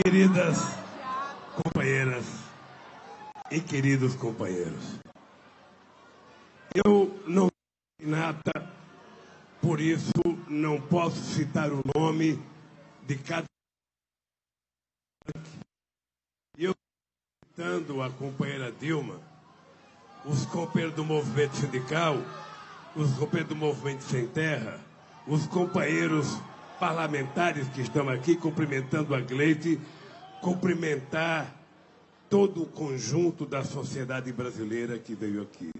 Queridas companheiras e queridos companheiros, eu não tenho nada, por isso não posso citar o nome de cada. E eu, citando a companheira Dilma, os companheiros do movimento sindical, os companheiros do movimento Sem Terra, os companheiros parlamentares que estão aqui, cumprimentando a Gleide, cumprimentar todo o conjunto da sociedade brasileira que veio aqui.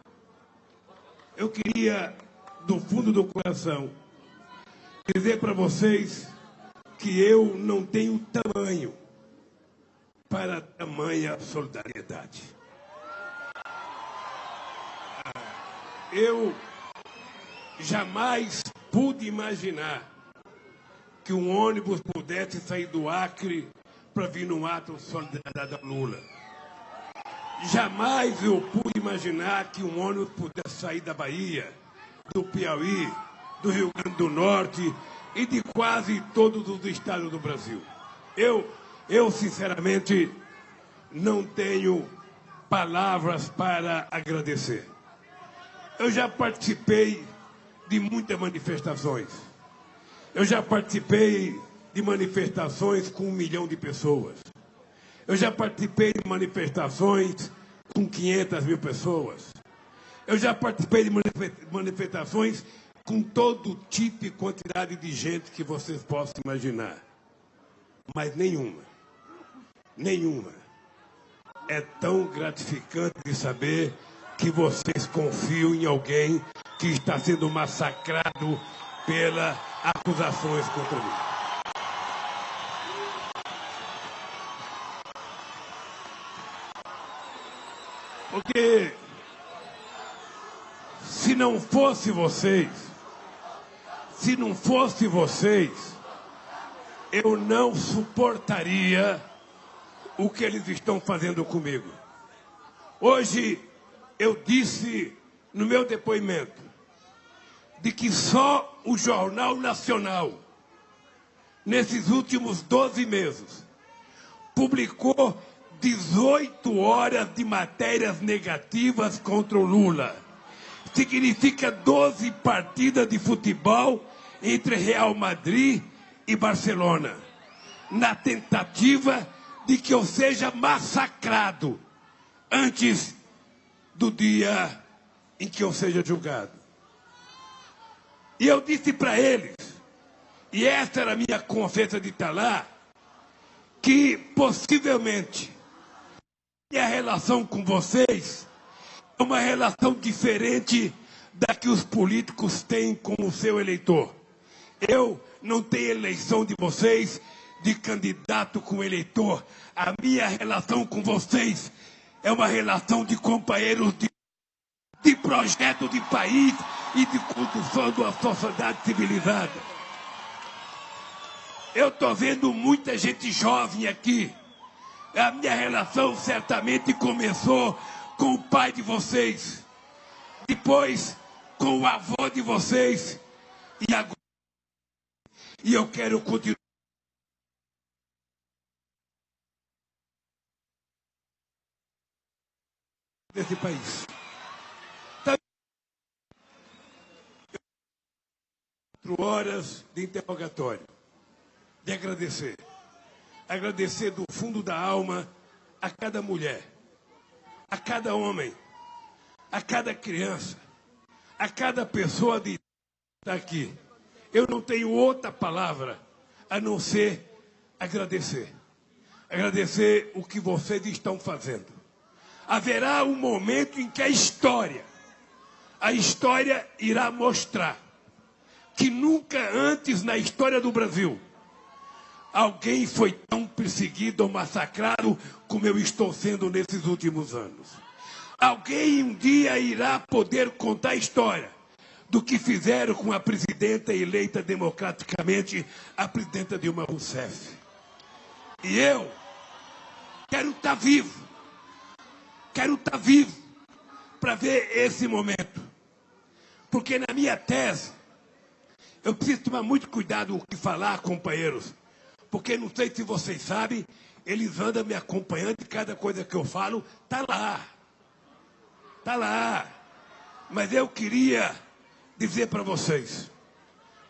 Eu queria, do fundo do coração, dizer para vocês que eu não tenho tamanho para tamanha solidariedade. Eu jamais pude imaginar que um ônibus pudesse sair do Acre para vir num ato de solidariedade a Lula. Jamais eu pude imaginar que um ônibus pudesse sair da Bahia, do Piauí, do Rio Grande do Norte e de quase todos os estados do Brasil. Eu sinceramente, não tenho palavras para agradecer. Eu já participei de muitas manifestações. Eu já participei de manifestações com 1 milhão de pessoas. Eu já participei de manifestações com 500 mil pessoas. Eu já participei de manifestações com todo tipo e quantidade de gente que vocês possam imaginar. Mas nenhuma é tão gratificante de saber que vocês confiam em alguém que está sendo massacrado pelas acusações contra mim. Porque se não fosse vocês, eu não suportaria o que eles estão fazendo comigo. Hoje eu disse no meu depoimento de que só o Jornal Nacional, nesses últimos 12 meses, publicou 18 horas de matérias negativas contra o Lula. Significa 12 partidas de futebol entre Real Madrid e Barcelona, na tentativa de que eu seja massacrado antes do dia em que eu seja julgado. E eu disse para eles, e essa era a minha confiança de estar lá, que possivelmente minha relação com vocês é uma relação diferente da que os políticos têm com o seu eleitor. Eu não tenho eleição de vocês de candidato com eleitor. A minha relação com vocês é uma relação de companheiros de projeto de país e de condução de uma sociedade civilizada. Eu estou vendo muita gente jovem aqui. A minha relação certamente começou com o pai de vocês, depois com o avô de vocês e agora. E eu quero continuar nesse país. 4 horas de interrogatório, de agradecer. Agradecer do fundo da alma a cada mulher, a cada homem, a cada criança, a cada pessoa que está aqui. Eu não tenho outra palavra a não ser agradecer. Agradecer o que vocês estão fazendo. Haverá um momento em que a história irá mostrar que nunca antes na história do Brasil alguém foi tão perseguido ou massacrado como eu estou sendo nesses últimos anos. Alguém um dia irá poder contar a história do que fizeram com a presidenta eleita democraticamente, a presidenta Dilma Rousseff. E eu quero estar vivo para ver esse momento. Porque na minha tese, eu preciso tomar muito cuidado com o que falar, companheiros, Porque não sei se vocês sabem, eles andam me acompanhando e cada coisa que eu falo está lá. Está lá. Mas eu queria dizer para vocês,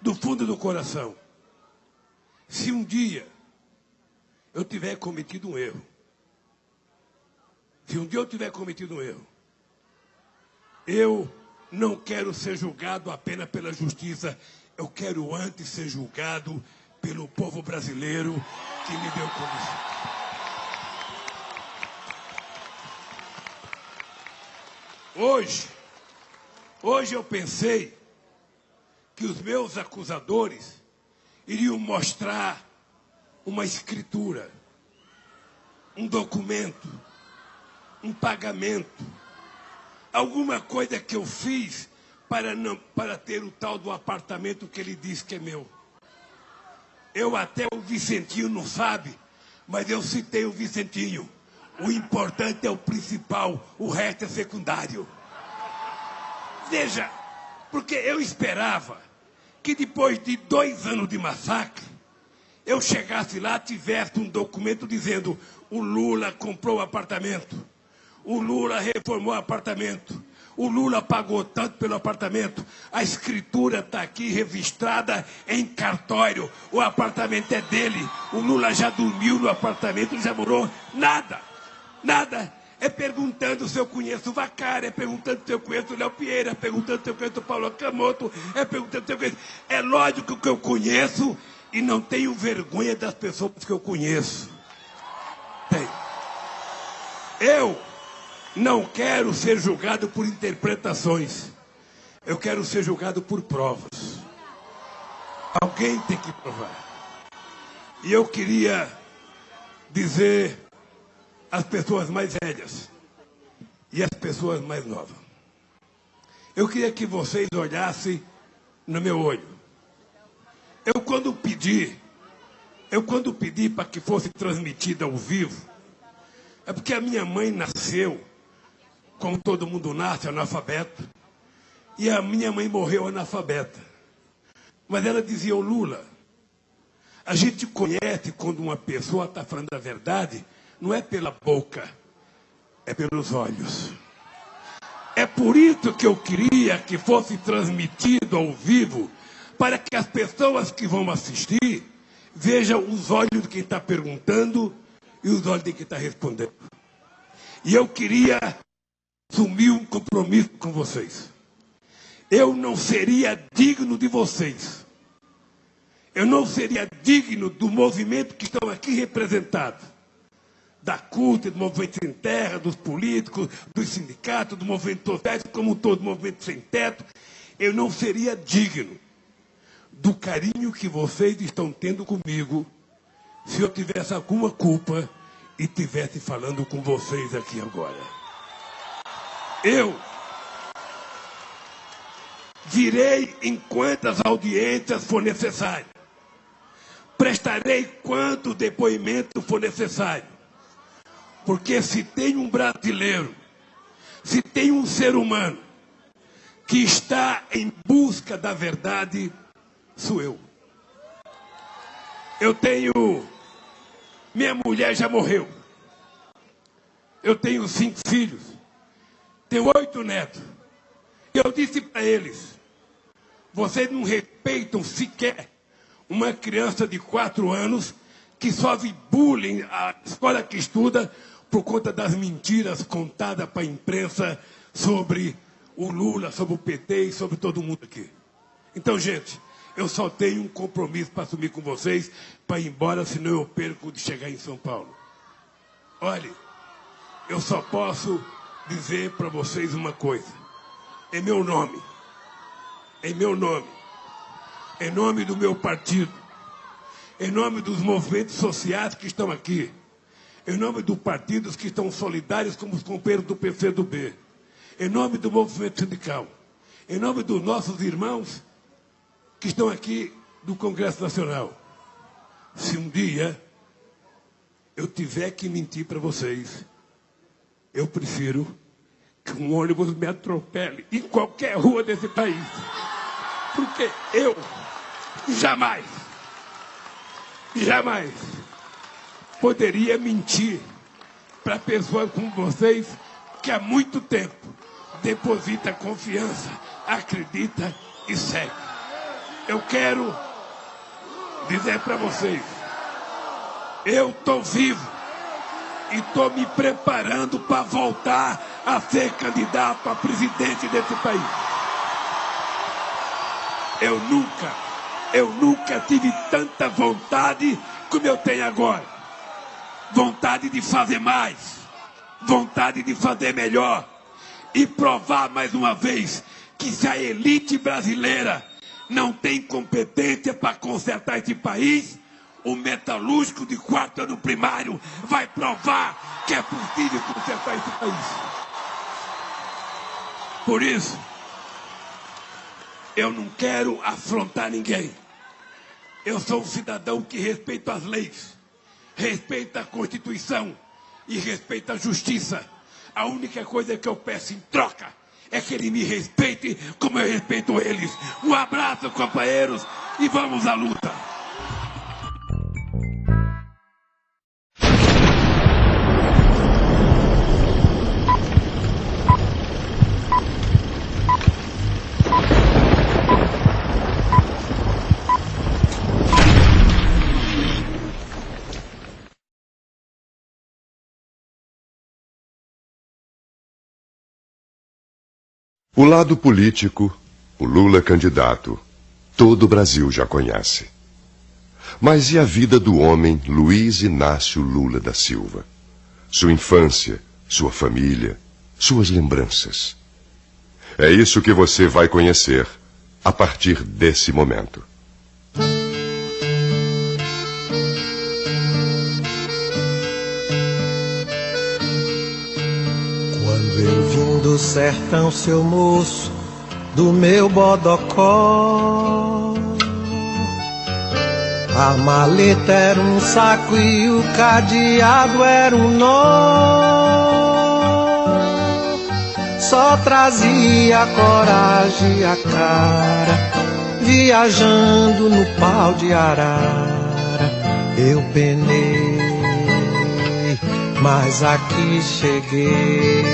do fundo do coração, se um dia eu tiver cometido um erro, se um dia eu tiver cometido um erro, eu não quero ser julgado apenas pela justiça, eu quero antes ser julgado pelo povo brasileiro que me deu condição. Hoje eu pensei que os meus acusadores iriam mostrar uma escritura, um documento, um pagamento, alguma coisa que eu fiz para ter o tal do apartamento que ele diz que é meu. Até o Vicentinho não sabe, mas eu citei o Vicentinho. O importante é o principal, o resto é secundário. Veja, porque eu esperava que depois de 2 anos de massacre, eu chegasse lá, tivesse um documento dizendo: o Lula comprou o apartamento, o Lula reformou o apartamento, o Lula pagou tanto pelo apartamento, a escritura está aqui registrada em cartório, o apartamento é dele, o Lula já dormiu no apartamento, já morou. Nada. É perguntando se eu conheço o Vaccari, é perguntando se eu conheço o Léo Pieira, é perguntando se eu conheço o Paulo Akamoto, é perguntando se eu conheço. É lógico que eu conheço e não tenho vergonha das pessoas que eu conheço. Eu não quero ser julgado por interpretações. Eu quero ser julgado por provas. Alguém tem que provar. E eu queria dizer às pessoas mais velhas e às pessoas mais novas. Eu queria que vocês olhassem no meu olho. Eu quando pedi para que fosse transmitida ao vivo, é porque a minha mãe nasceu, como todo mundo nasce, analfabeto, e a minha mãe morreu analfabeta. Mas ela dizia: ô Lula, a gente conhece quando uma pessoa está falando a verdade, não é pela boca, é pelos olhos. É por isso que eu queria que fosse transmitido ao vivo, para que as pessoas que vão assistir vejam os olhos de quem está perguntando e os olhos de quem está respondendo. E eu queria assumir um compromisso com vocês. Eu não seria digno de vocês. Eu não seria digno do movimento que estão aqui representados. Da CUT, do Movimento Sem Terra, dos políticos, dos sindicatos, do movimento social, como todo movimento sem teto. Eu não seria digno do carinho que vocês estão tendo comigo se eu tivesse alguma culpa e estivesse falando com vocês aqui agora. Eu virei em quantas audiências for necessário. Prestarei quanto depoimento for necessário. Porque se tem um brasileiro, se tem um ser humano que está em busca da verdade, sou eu. Minha mulher já morreu. Eu tenho 5 filhos. Tenho 8 netos. E eu disse para eles: vocês não respeitam sequer uma criança de 4 anos que sofre bullying a escola que estuda por conta das mentiras contadas para a imprensa sobre o Lula, sobre o PT e sobre todo mundo aqui. Então, gente, eu só tenho um compromisso para assumir com vocês, para ir embora, senão eu perco de chegar em São Paulo. Olha, eu só posso dizer para vocês uma coisa. Em meu nome, em nome do meu partido, em nome dos movimentos sociais que estão aqui, em nome dos partidos que estão solidários como os companheiros do PCdoB, em nome do movimento sindical, em nome dos nossos irmãos que estão aqui do Congresso Nacional. Se um dia eu tiver que mentir para vocês, eu prefiro que um ônibus me atropele em qualquer rua desse país. Porque eu jamais Jamais poderia mentir para pessoas como vocês que há muito tempo deposita confiança, acredita e segue. Eu quero dizer para vocês, eu estou vivo e estou me preparando para voltar a ser candidato a presidente desse país. Eu nunca tive tanta vontade como eu tenho agora. Vontade de fazer mais, vontade de fazer melhor e provar mais uma vez que se a elite brasileira não tem competência para consertar esse país, o metalúrgico de 4 anos primário vai provar que é possível consertar esse país. Por isso, eu não quero afrontar ninguém. Eu sou um cidadão que respeita as leis, respeita a Constituição e respeita a justiça. A única coisa que eu peço em troca é que ele me respeite como eu respeito eles. Um abraço, companheiros, e vamos à luta. O lado político, o Lula candidato, todo o Brasil já conhece. Mas e a vida do homem Luiz Inácio Lula da Silva? Sua infância, sua família, suas lembranças. É isso que você vai conhecer a partir desse momento. Do sertão, seu moço, do meu bodocó. A maleta era um saco e o cadeado era um nó. Só trazia a coragem e a cara, viajando no pau de arara. Eu penei, mas aqui cheguei.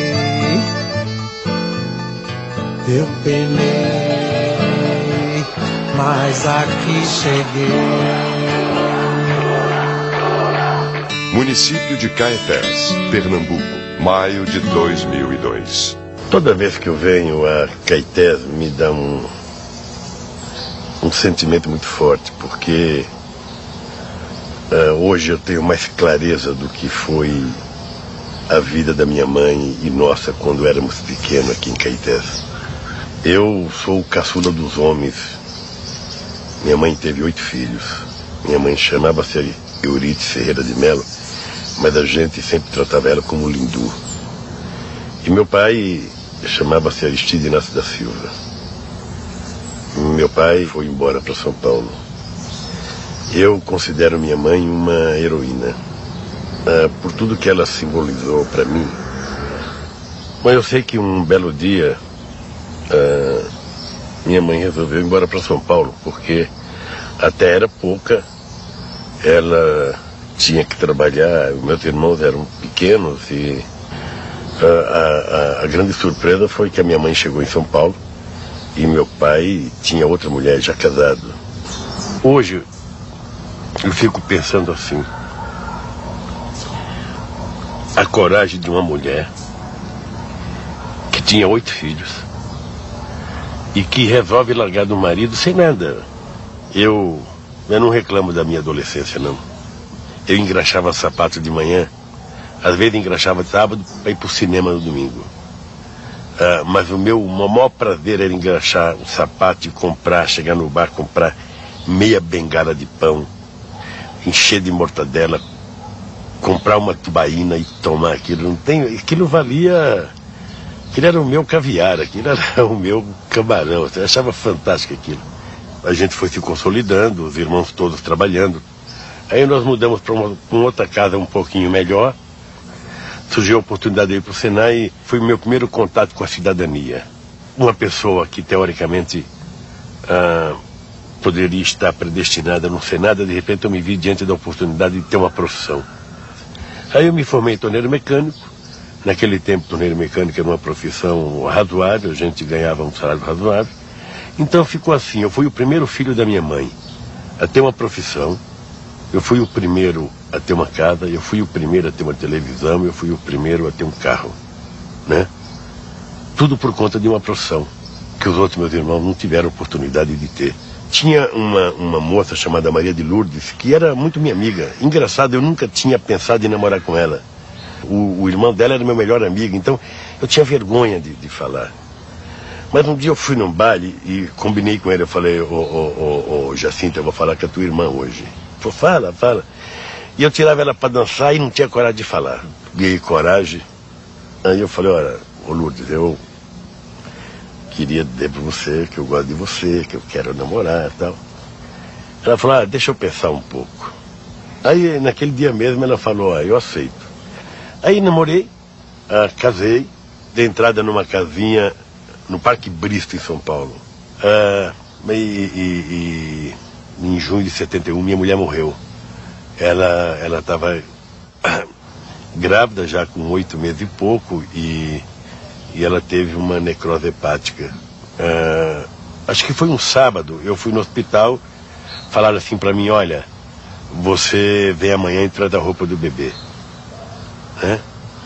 Eu penei, mas aqui cheguei. Município de Caetés, Pernambuco, maio de 2002. Toda vez que eu venho a Caetés me dá um sentimento muito forte, porque hoje eu tenho mais clareza do que foi a vida da minha mãe e nossa quando éramos pequenos aqui em Caetés. Eu sou o caçula dos homens. Minha mãe teve 8 filhos. Minha mãe chamava-se Euridice Ferreira de Melo, mas a gente sempre tratava ela como Lindu. E meu pai chamava-se Aristide Inácio da Silva. Meu pai foi embora para São Paulo. Eu considero minha mãe uma heroína, por tudo que ela simbolizou para mim. Mas eu sei que um belo dia minha mãe resolveu ir embora para São Paulo, porque até era pouca, ela tinha que trabalhar, meus irmãos eram pequenos e a grande surpresa foi que a minha mãe chegou em São Paulo e meu pai tinha outra mulher já casado. Hoje eu fico pensando assim, a coragem de uma mulher que tinha 8 filhos e que resolve largar do marido sem nada. Eu não reclamo da minha adolescência, não. Eu engraxava sapato de manhã, às vezes engraxava de sábado para ir para o cinema no domingo. Mas o maior prazer era engraxar um sapato e comprar, chegar no bar, comprar meia bengala de pão, encher de mortadela, comprar uma tubaína e tomar aquilo. Aquilo valia... Aquilo era o meu caviar, aquilo era o meu camarão. Eu achava fantástico aquilo. A gente foi se consolidando, os irmãos todos trabalhando. Aí nós mudamos para uma outra casa um pouquinho melhor. Surgiu a oportunidade de ir para o Senai e foi o meu primeiro contato com a cidadania. Uma pessoa que, teoricamente, poderia estar predestinada a não ser nada, de repente eu me vi diante da oportunidade de ter uma profissão. Aí eu me formei em torneiro mecânico. Naquele tempo, torneiro mecânico era uma profissão razoável, a gente ganhava um salário razoável. Então ficou assim, eu fui o primeiro filho da minha mãe a ter uma profissão, eu fui o primeiro a ter uma casa, eu fui o primeiro a ter uma televisão, eu fui o primeiro a ter um carro, né? Tudo por conta de uma profissão que os outros meus irmãos não tiveram oportunidade de ter. Tinha uma moça chamada Maria de Lourdes, que era muito minha amiga. Engraçado, eu nunca tinha pensado em namorar com ela. O irmão dela era meu melhor amigo, então eu tinha vergonha de falar. Mas um dia eu fui num baile e combinei com ele, eu falei, ô Jacinta, eu vou falar com a tua irmã hoje. Ele falou, fala. E eu tirava ela para dançar e não tinha coragem de falar. Ganhei coragem. Aí eu falei, olha, ô Lourdes, eu queria dizer para você que eu gosto de você, que eu quero namorar e tal. Ela falou, deixa eu pensar um pouco. Aí naquele dia mesmo ela falou, eu aceito. Aí namorei, casei, dei entrada numa casinha no Parque Bristol, em São Paulo. Em junho de 71, minha mulher morreu. Ela estava grávida já com 8 meses e pouco e ela teve uma necrose hepática. Acho que foi um sábado, eu fui no hospital, falaram assim para mim, olha, você vem amanhã e traz a roupa do bebê.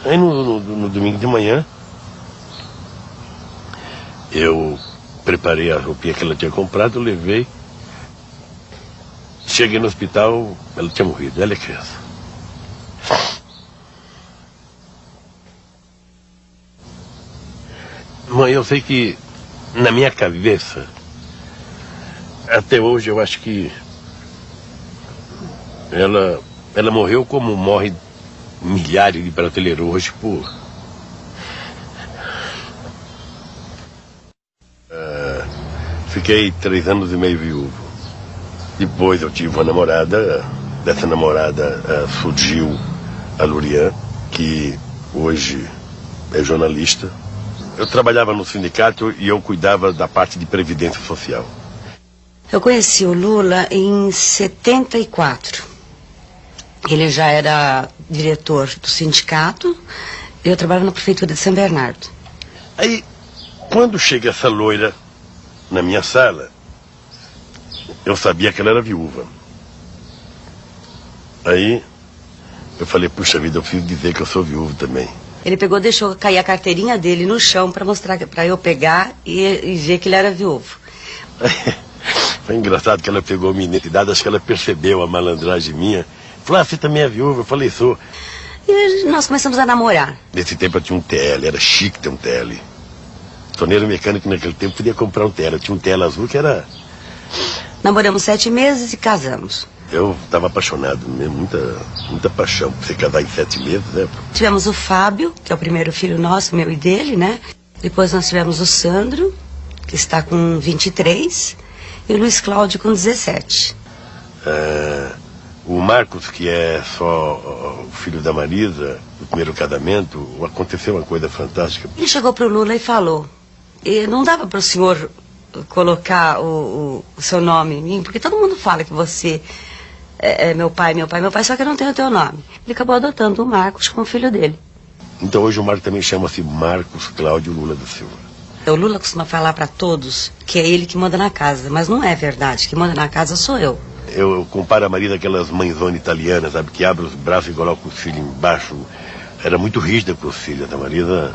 Aí no domingo de manhã, eu preparei a roupinha que ela tinha comprado, levei. Cheguei no hospital, ela tinha morrido, ela é criança. Mãe, eu sei que na minha cabeça, até hoje eu acho que ela morreu como morre milhares de brasileiros hoje por... Fiquei 3 anos e meio viúvo. Depois eu tive uma namorada, dessa namorada surgiu a Lurian, que hoje é jornalista. Eu trabalhava no sindicato e eu cuidava da parte de previdência social. Eu conheci o Lula em 74. Ele já era diretor do sindicato e eu trabalhava na prefeitura de São Bernardo. Aí, quando chega essa loira na minha sala, eu sabia que ela era viúva. Aí, eu falei, puxa vida, eu preciso dizer que eu sou viúvo também. Ele pegou, deixou cair a carteirinha dele no chão para mostrar, para eu pegar e ver que ele era viúvo. Foi engraçado que ela pegou a minha identidade, acho que ela percebeu a malandragem minha. Falou, você também é viúva? Eu falei, sou. E nós começamos a namorar. Nesse tempo eu tinha um TL, era chique ter um TL. Torneiro mecânico naquele tempo podia comprar um TL, eu tinha um TL azul que era... Namoramos 7 meses e casamos. Eu estava apaixonado mesmo, muita paixão por você casar em 7 meses, né? Tivemos o Fábio, que é o primeiro filho nosso, meu e dele, né? Depois nós tivemos o Sandro, que está com 23, e o Luiz Cláudio com 17. O Marcos, que é só o filho da Marisa, do primeiro casamento, aconteceu uma coisa fantástica. Ele chegou para o Lula e falou, e não dava para o senhor colocar o seu nome em mim, porque todo mundo fala que você é meu pai, só que eu não tenho o teu nome. Ele acabou adotando o Marcos como filho dele. Então hoje o Marcos também chama-se Marcos Cláudio Lula da Silva. O Lula costuma falar para todos que é ele que manda na casa, mas não é verdade, quem manda na casa sou eu. Eu comparo a Marisa aquelas mãezonas italianas, sabe, que abre os braços e coloca os filhos embaixo. Era muito rígida com os filhos. A Marisa...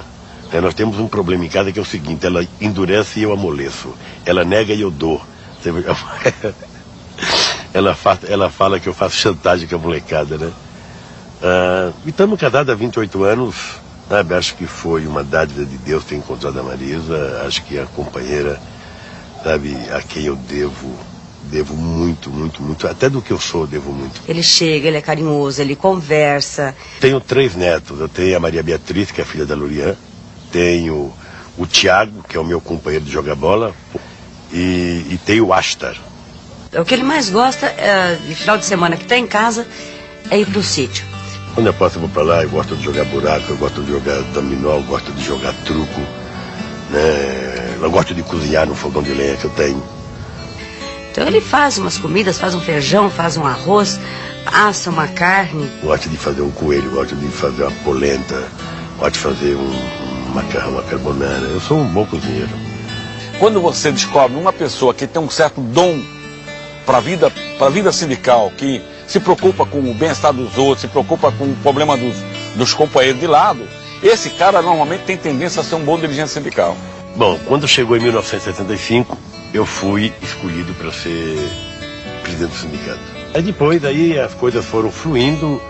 nós temos um problema em casa que é o seguinte, ela endurece e eu amoleço. Ela nega e eu dou. Ela fala que eu faço chantagem com a molecada, né? E estamos casados há 28 anos, sabe? Acho que foi uma dádiva de Deus ter encontrado a Marisa. Acho que é a companheira, sabe, a quem eu devo muito, muito, muito. Até do que eu sou, eu devo muito. Ele chega, ele é carinhoso, ele conversa. Tenho 3 netos. Eu tenho a Maria Beatriz, que é filha da Lurian. Tenho o Tiago, que é o meu companheiro de jogar bola. E tenho o Astar. O que ele mais gosta, de final de semana que está em casa, é ir pro sítio. Quando eu posso, eu vou para lá. Eu gosto de jogar buraco, eu gosto de jogar dominó, eu gosto de jogar truco, né? Eu gosto de cozinhar no fogão de lenha que eu tenho. Então ele faz umas comidas, faz um feijão, faz um arroz, assa uma carne. Gosta de fazer um coelho, gosta de fazer uma polenta, gosta de fazer um macarrão, uma carbonara. Eu sou um bom cozinheiro. Quando você descobre uma pessoa que tem um certo dom para a vida sindical, que se preocupa com o bem-estar dos outros, se preocupa com o problema dos companheiros de lado, esse cara normalmente tem tendência a ser um bom dirigente sindical. Bom, quando chegou em 1975, eu fui escolhido para ser presidente do sindicato. Aí depois, aí as coisas foram fluindo.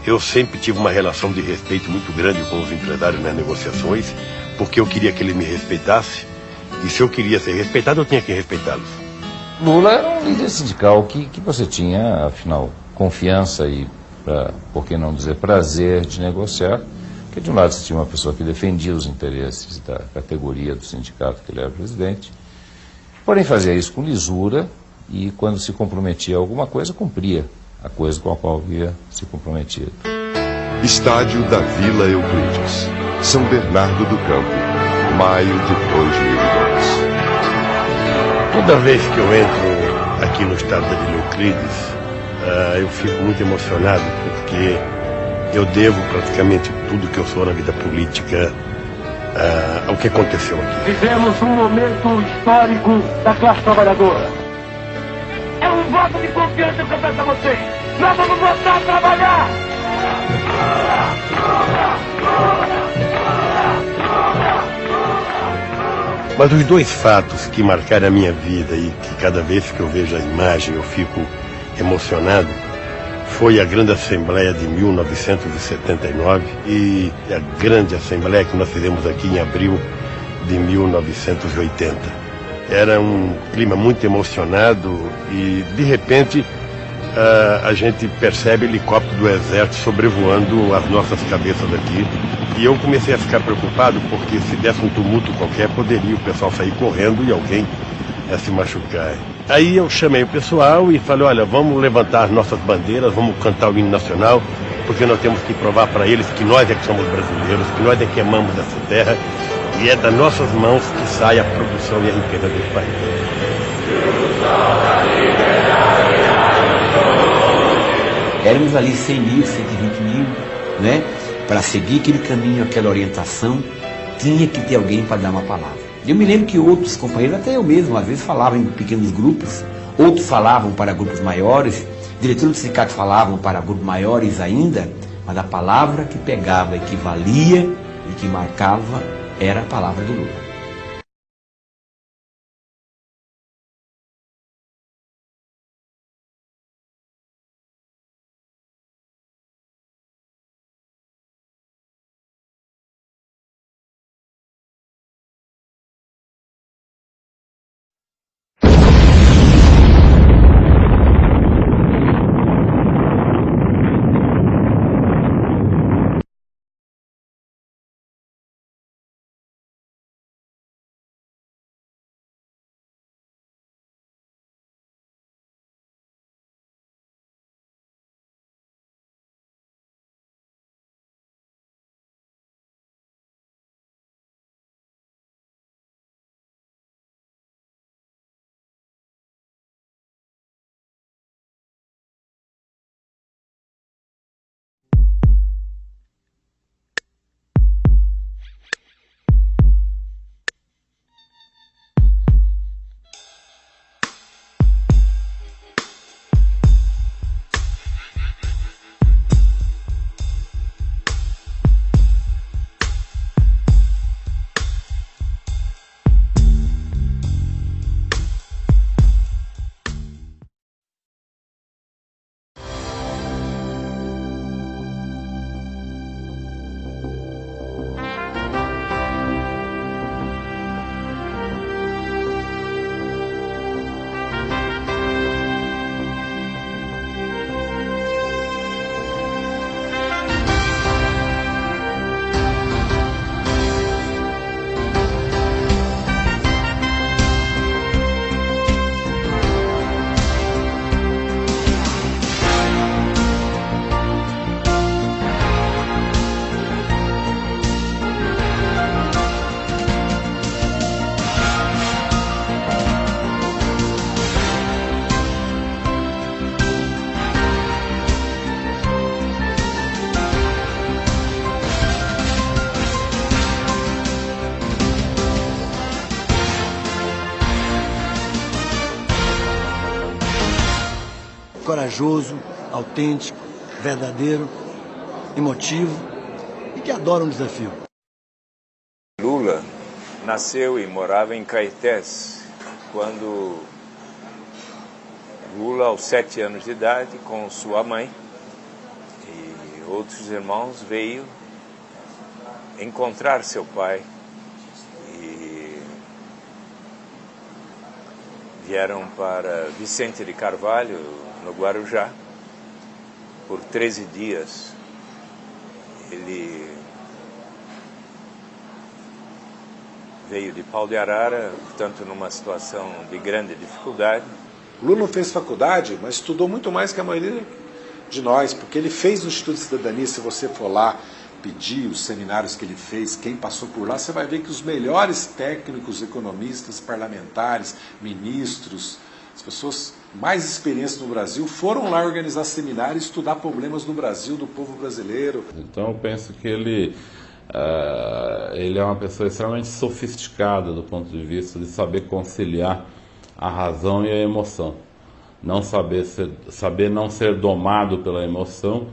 Eu sempre tive uma relação de respeito muito grande com os empresários nas negociações, porque eu queria que eles me respeitassem. E se eu queria ser respeitado, eu tinha que respeitá-los. Lula era um líder sindical que você tinha, afinal, confiança e, por que não dizer, prazer de negociar. Porque de um lado você tinha uma pessoa que defendia os interesses da categoria do sindicato que ele era presidente, porém fazia isso com lisura e quando se comprometia a alguma coisa, cumpria a coisa com a qual havia se comprometido. Estádio da Vila Euclides, São Bernardo do Campo, maio de 2002. Toda vez que eu entro aqui no estádio da Vila Euclides, eu fico muito emocionado, porque eu devo praticamente tudo que eu sou na vida política ao que aconteceu aqui. Vivemos um momento histórico da classe trabalhadora. É um voto de confiança que eu peço a vocês. Nós vamos voltar a trabalhar! Mas os dois fatos que marcaram a minha vida e que cada vez que eu vejo a imagem eu fico emocionado foi a grande Assembleia de 1979 e a grande Assembleia que nós fizemos aqui em abril de 1980. Era um clima muito emocionado e, de repente, a gente percebe helicóptero do Exército sobrevoando as nossas cabeças aqui. E eu comecei a ficar preocupado porque se desse um tumulto qualquer, poderia o pessoal sair correndo e alguém se machucar. Aí eu chamei o pessoal e falei, olha, vamos levantar as nossas bandeiras, vamos cantar o hino nacional, porque nós temos que provar para eles que nós é que somos brasileiros, que nós é que amamos essa terra, e é das nossas mãos que sai a produção e a riqueza desse país. Éramos ali 100 mil, 120 mil, né? Para seguir aquele caminho, aquela orientação, tinha que ter alguém para dar uma palavra. Eu me lembro que outros companheiros, até eu mesmo, às vezes falavam em pequenos grupos, outros falavam para grupos maiores, diretores do sindicato falavam para grupos maiores ainda, mas a palavra que pegava e que valia e que marcava era a palavra do Lula. corajoso, autêntico, verdadeiro, emotivo e que adora um desafio. Lula nasceu e morava em Caetés, quando Lula, aos 7 anos de idade, com sua mãe e outros irmãos, veio encontrar seu pai e vieram para Vicente de Carvalho, no Guarujá, por 13 dias. Ele veio de Pau de Arara, portanto, numa situação de grande dificuldade. Lula não fez faculdade, mas estudou muito mais que a maioria de nós, porque ele fez o Instituto de Cidadania. Se você for lá pedir os seminários que ele fez, quem passou por lá, você vai ver que os melhores técnicos, economistas, parlamentares, ministros, as pessoas mais experientes no Brasil foram lá organizar seminários e estudar problemas do Brasil, do povo brasileiro. Então eu penso que ele é uma pessoa extremamente sofisticada do ponto de vista de saber conciliar a razão e a emoção. Saber não ser domado pela emoção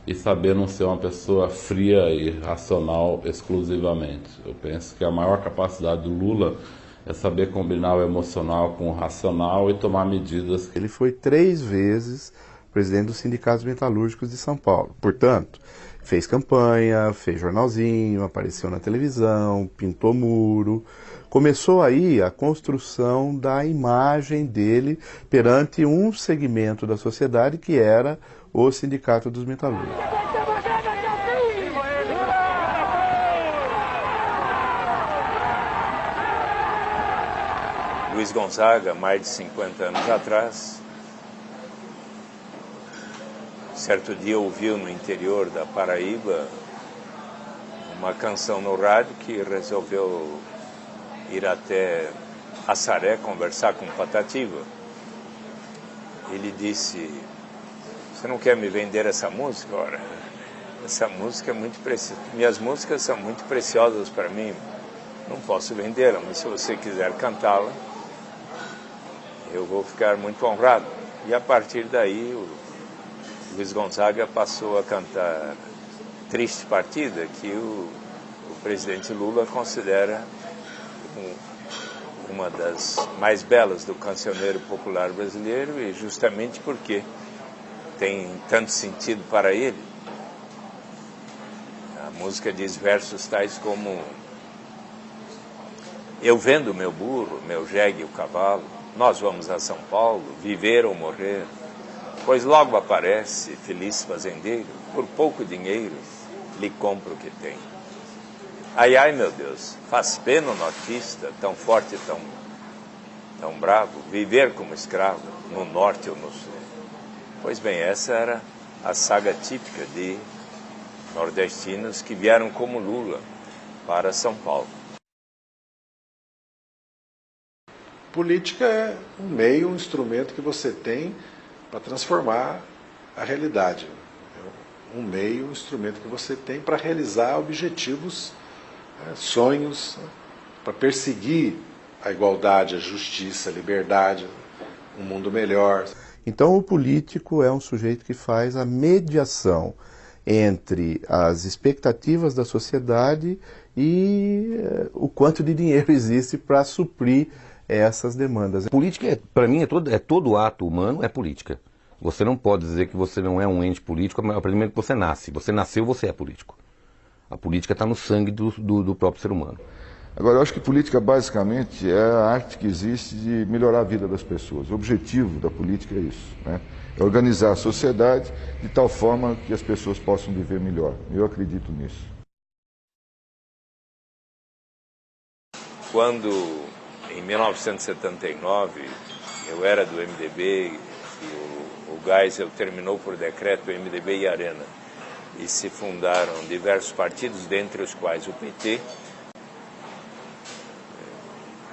e saber não ser uma pessoa fria e racional exclusivamente. Eu penso que a maior capacidade do Lula é saber combinar o emocional com o racional e tomar medidas. Ele foi 3 vezes presidente dos sindicatos metalúrgicos de São Paulo. Portanto, fez campanha, fez jornalzinho, apareceu na televisão, pintou muro. Começou aí a construção da imagem dele perante um segmento da sociedade que era o Sindicato dos Metalúrgicos. Luiz Gonzaga, mais de 50 anos atrás, certo dia ouviu no interior da Paraíba uma canção no rádio que resolveu ir até Assaré conversar com Patativa. Ele disse: "Você não quer me vender essa música? Ora, essa música é muito preciosa. Minhas músicas são muito preciosas para mim. Não posso vendê-la, mas se você quiser cantá-la, eu vou ficar muito honrado." E a partir daí o Luiz Gonzaga passou a cantar Triste Partida, que o presidente Lula considera uma das mais belas do cancioneiro popular brasileiro, e justamente porque tem tanto sentido para ele. A música diz versos tais como: "Eu vendo meu burro, meu jegue e o cavalo, nós vamos a São Paulo, viver ou morrer, pois logo aparece feliz fazendeiro, por pouco dinheiro lhe compra o que tem. Ai, ai, meu Deus, faz pena o nortista, tão forte e tão bravo, viver como escravo, no norte ou no sul." Pois bem, essa era a saga típica de nordestinos que vieram como Lula para São Paulo. Política é um meio, um instrumento que você tem para transformar a realidade. É um meio, um instrumento que você tem para realizar objetivos, sonhos, para perseguir a igualdade, a justiça, a liberdade, um mundo melhor. Então o político é um sujeito que faz a mediação entre as expectativas da sociedade e o quanto de dinheiro existe para suprir essas demandas. Política, para mim, é todo ato humano é política. Você não pode dizer que você não é um ente político a partir do momento que você nasce. Você nasceu, você é político. A política está no sangue do próprio ser humano. Agora, eu acho que política, basicamente, é a arte que existe de melhorar a vida das pessoas. O objetivo da política é isso, né? É organizar a sociedade de tal forma que as pessoas possam viver melhor. Eu acredito nisso. Quando, em 1979, eu era do MDB e o Geisel terminou por decreto o MDB e Arena, e se fundaram diversos partidos, dentre os quais o PT,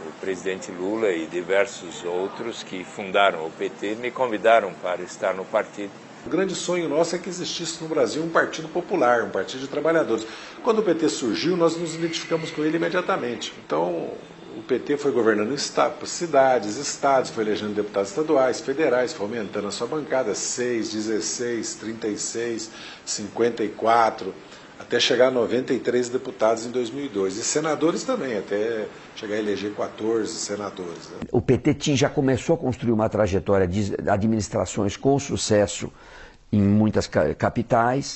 o presidente Lula e diversos outros que fundaram o PT me convidaram para estar no partido. O grande sonho nosso é que existisse no Brasil um partido popular, um partido de trabalhadores. Quando o PT surgiu, nós nos identificamos com ele imediatamente. Então, o PT foi governando cidades, estados, foi elegendo deputados estaduais, federais, foi aumentando a sua bancada, 6, 16, 36, 54, até chegar a 93 deputados em 2002. E senadores também, até chegar a eleger 14 senadores. Né? O PT já começou a construir uma trajetória de administrações com sucesso em muitas capitais.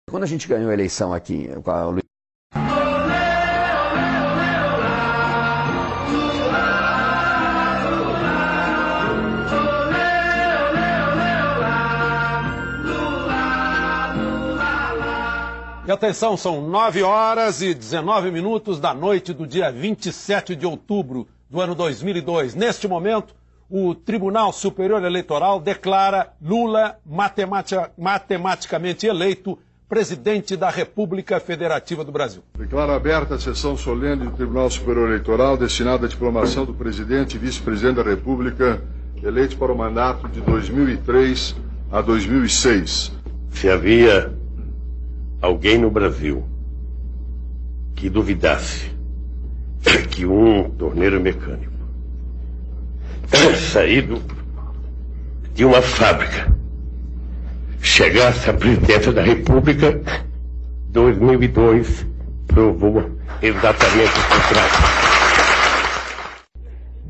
Quando a gente ganhou a eleição aqui com a Luiz... E atenção, são 9h19 da noite do dia 27 de outubro do ano 2002. Neste momento, o Tribunal Superior Eleitoral declara Lula matematicamente eleito presidente da República Federativa do Brasil. Declaro aberta a sessão solene do Tribunal Superior Eleitoral destinada à diplomação do presidente e vice-presidente da República eleitos para o mandato de 2003 a 2006. Se havia alguém no Brasil que duvidasse que um torneiro mecânico saído de uma fábrica chegasse à presidência da República, 2002 provou exatamente o contrário.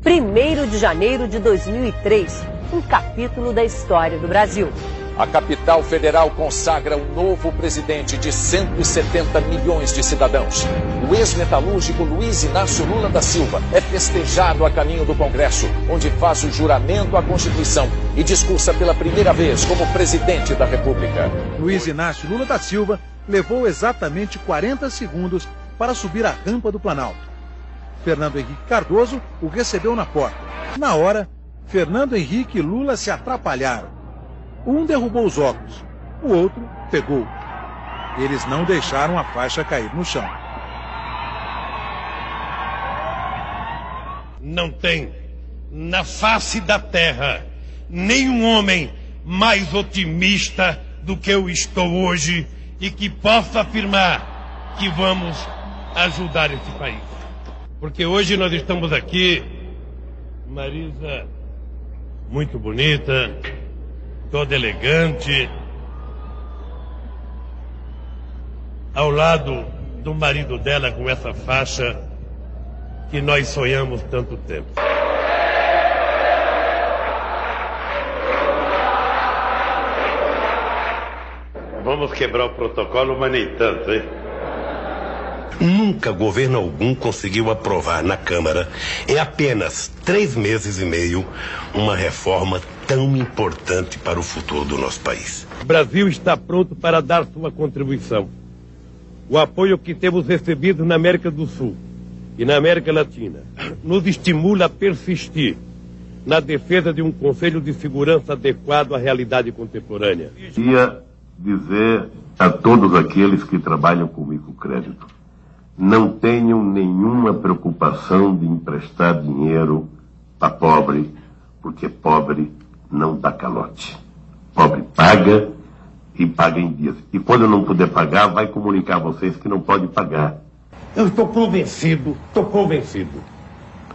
1º de janeiro de 2003, um capítulo da história do Brasil. A capital federal consagra um novo presidente de 170 milhões de cidadãos. O ex-metalúrgico Luiz Inácio Lula da Silva é festejado a caminho do Congresso, onde faz o juramento à Constituição e discursa pela primeira vez como presidente da República. Luiz Inácio Lula da Silva levou exatamente 40 segundos para subir a rampa do Planalto. Fernando Henrique Cardoso o recebeu na porta. Na hora, Fernando Henrique e Lula se atrapalharam. Um derrubou os óculos, o outro pegou. Eles não deixaram a faixa cair no chão. Não tem na face da terra nenhum homem mais otimista do que eu estou hoje e que possa afirmar que vamos ajudar esse país. Porque hoje nós estamos aqui, Marisa, muito bonita, toda elegante, ao lado do marido dela com essa faixa que nós sonhamos tanto tempo. Vamos quebrar o protocolo, mas nem tanto, hein? Nunca governo algum conseguiu aprovar na Câmara, em apenas 3 meses e meio, uma reforma tão importante para o futuro do nosso país. O Brasil está pronto para dar sua contribuição. O apoio que temos recebido na América do Sul e na América Latina nos estimula a persistir na defesa de um Conselho de Segurança adequado à realidade contemporânea. Queria dizer a todos aqueles que trabalham com microcrédito: não tenham nenhuma preocupação de emprestar dinheiro a pobre, porque pobre não dá calote. Pobre paga e paga em dias. E quando não puder pagar, vai comunicar a vocês que não pode pagar. Eu estou convencido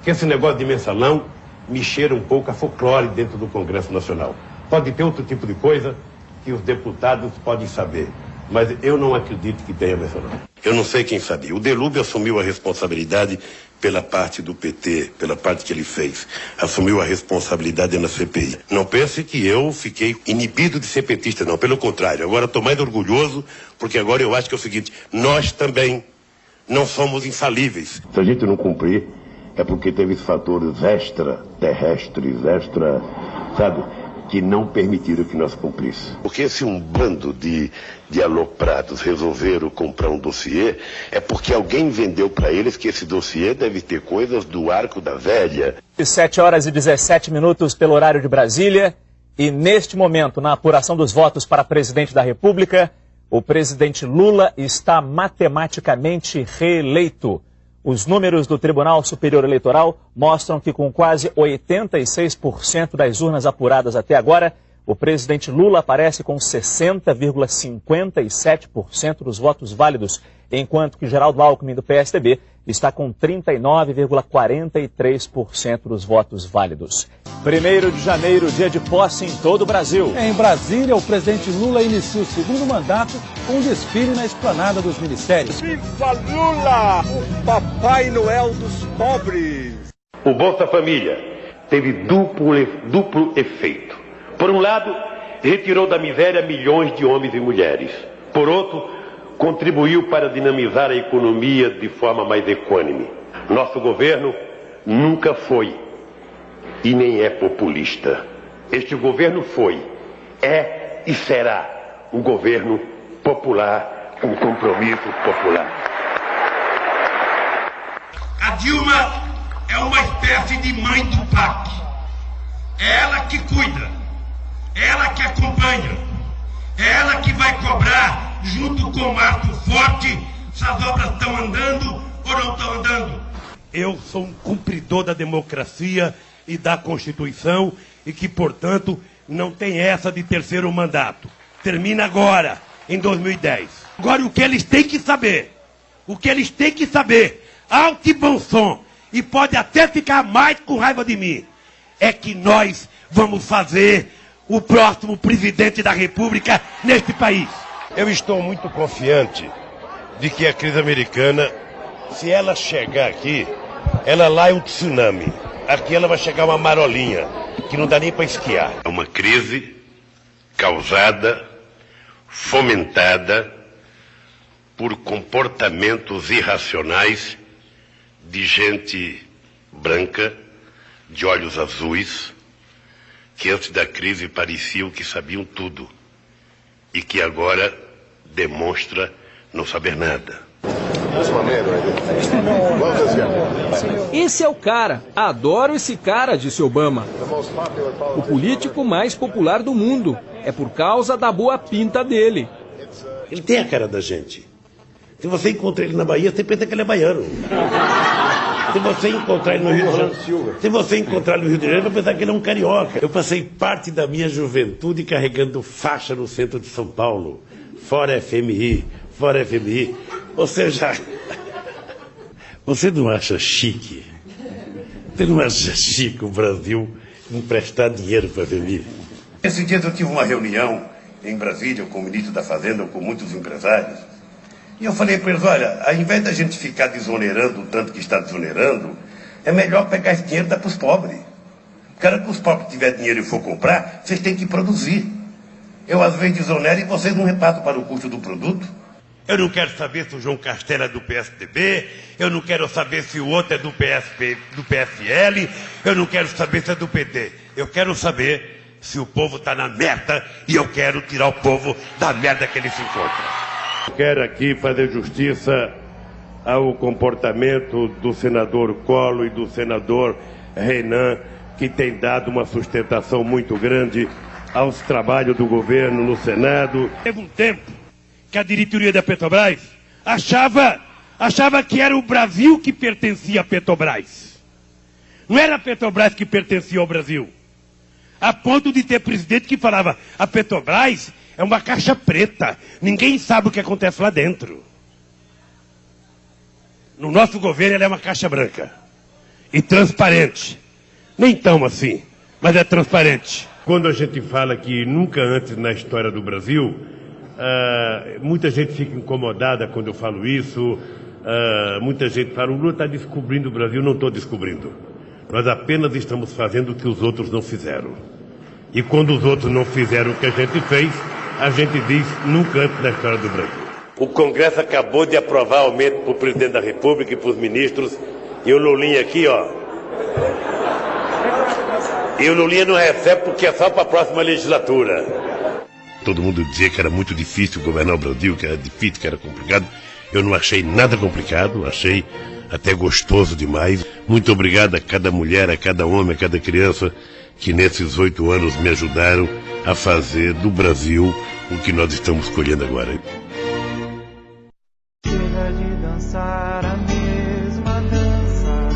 que esse negócio de mensalão me cheira um pouco a folclore dentro do Congresso Nacional. Pode ter outro tipo de coisa que os deputados podem saber, mas eu não acredito que tenha mensalão. Eu não sei quem sabia. O Delúbio assumiu a responsabilidade pela parte do PT, pela parte que ele fez. Assumiu a responsabilidade na CPI. Não pense que eu fiquei inibido de ser petista, não. Pelo contrário, agora estou mais orgulhoso, porque agora eu acho que é o seguinte: nós também não somos infalíveis. Se a gente não cumprir, é porque teve fatores extraterrestres, sabe, que não permitiram que nós cumpríssemos. Porque se um bando de aloprados resolveram comprar um dossiê, é porque alguém vendeu para eles que esse dossiê deve ter coisas do Arco da Velha. 7h17 pelo horário de Brasília, e neste momento, na apuração dos votos para presidente da República, o presidente Lula está matematicamente reeleito. Os números do Tribunal Superior Eleitoral mostram que, com quase 86% das urnas apuradas até agora, O presidente Lula aparece com 60,57% dos votos válidos, enquanto que Geraldo Alckmin, do PSDB, está com 39,43% dos votos válidos. 1º de janeiro, dia de posse em todo o Brasil. Em Brasília, o presidente Lula inicia o segundo mandato com um desfile na esplanada dos ministérios. Viva Lula, o Papai Noel dos pobres! O Bolsa Família teve duplo efeito. Por um lado, retirou da miséria milhões de homens e mulheres. Por outro, contribuiu para dinamizar a economia de forma mais equânime. Nosso governo nunca foi e nem é populista. Este governo foi, é e será um governo popular, um compromisso popular. A Dilma é uma espécie de mãe do PAC. É ela que cuida, é ela que acompanha, é ela que vai cobrar, junto com o Marco Forte, se as obras estão andando ou não estão andando. Eu sou um cumpridor da democracia e da Constituição e que, portanto, não tem essa de terceiro mandato. Termina agora, em 2010. Agora, o que eles têm que saber, alto e bom som, e pode até ficar mais com raiva de mim, é que nós vamos fazer o próximo presidente da República neste país. Eu estou muito confiante de que a crise americana, se ela chegar aqui, ela lá é um tsunami. Aqui ela vai chegar uma marolinha, que não dá nem para esquiar. É uma crise causada, fomentada por comportamentos irracionais de gente branca, de olhos azuis, que antes da crise pareciam que sabiam tudo e que agora demonstra não saber nada. Esse é o cara. Adoro esse cara, disse Obama. O político mais popular do mundo. É por causa da boa pinta dele. Ele tem a cara da gente. Se você encontra ele na Bahia, você pensa que ele é baiano. Se você encontrar ele no Rio de Janeiro, vai pensar que ele é um carioca. Eu passei parte da minha juventude carregando faixa no centro de São Paulo. Fora FMI. Ou seja, você não acha chique? Você não acha chique o Brasil emprestar dinheiro para a FMI? Esses dias eu tive uma reunião em Brasília com o ministro da Fazenda, com muitos empresários. E eu falei para eles, olha, ao invés da gente ficar desonerando o tanto que está desonerando, é melhor pegar esse dinheiro e dar para os pobres. Cara, que os pobres tiverem dinheiro e for comprar, vocês têm que produzir. Eu às vezes desonero e vocês não repassam para o custo do produto. Eu não quero saber se o João Castelo é do PSDB, eu não quero saber se o outro é do PSL, eu não quero saber se é do PT. Eu quero saber se o povo está na merda e eu quero tirar o povo da merda que ele se encontra. Quero aqui fazer justiça ao comportamento do senador Collor e do senador Renan, que tem dado uma sustentação muito grande aos trabalhos do governo no Senado. Teve um tempo que a diretoria da Petrobras achava que era o Brasil que pertencia a Petrobras. Não era a Petrobras que pertencia ao Brasil. A ponto de ter presidente que falava, a Petrobras é uma caixa preta, ninguém sabe o que acontece lá dentro. No nosso governo ela é uma caixa branca e transparente. Nem tão assim, mas é transparente. Quando a gente fala que nunca antes na história do Brasil, muita gente fica incomodada quando eu falo isso, muita gente fala, o Lula está descobrindo o Brasil. Não estou descobrindo. Nós apenas estamos fazendo o que os outros não fizeram. E quando os outros não fizeram o que a gente fez, a gente diz nunca antes na história do Brasil. O Congresso acabou de aprovar aumento para o presidente da República e para os ministros, e o Lulinha aqui, ó. E o Lulinha não recebe porque é só para a próxima legislatura. Todo mundo dizia que era muito difícil governar o Brasil, que era difícil, que era complicado. Eu não achei nada complicado, achei até gostoso demais. Muito obrigado a cada mulher, a cada homem, a cada criança que nesses 8 anos me ajudaram a fazer do Brasil o que nós estamos colhendo agora. Chega de dançar a mesma dança,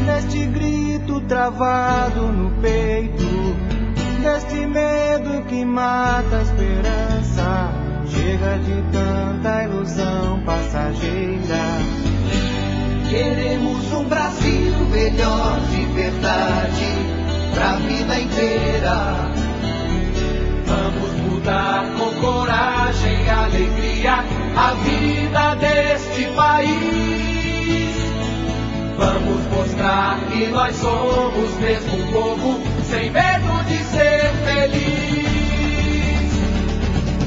deste grito travado no peito, deste medo mata a esperança. Chega de tanta ilusão passageira. Queremos um Brasil melhor de verdade, pra vida inteira. Vamos mudar com coragem e alegria a vida deste país. Vamos mostrar que nós somos mesmo um povo sem medo de ser feliz.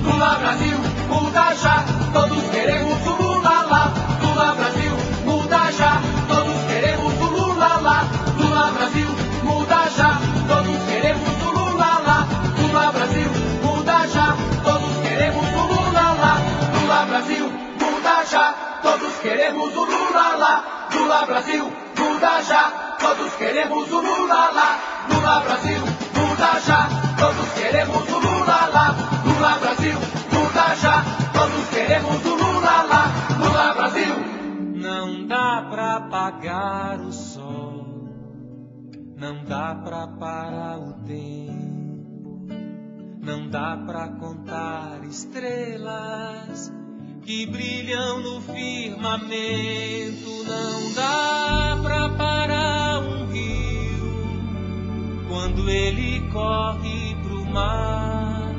Lula Brasil, muda já, todos queremos o Lula lá. Lula Brasil, muda já, todos queremos o Lula lá. Lula Brasil, muda já, todos queremos o Lula lá. Lula Brasil, muda já, todos queremos o Lula lá. Lula Brasil, muda já, todos queremos o Lula lá. Lula Brasil, muda já, todos queremos o Lula lá. Lula Brasil, muda já, todos queremos o Lula lá. Lula Brasil, muda já, todos queremos o Lula lá. Lula Brasil. Não dá pra apagar o sol, não dá pra parar o tempo, não dá pra contar estrelas que brilham no firmamento, não dá pra parar um rio quando ele corre pro mar,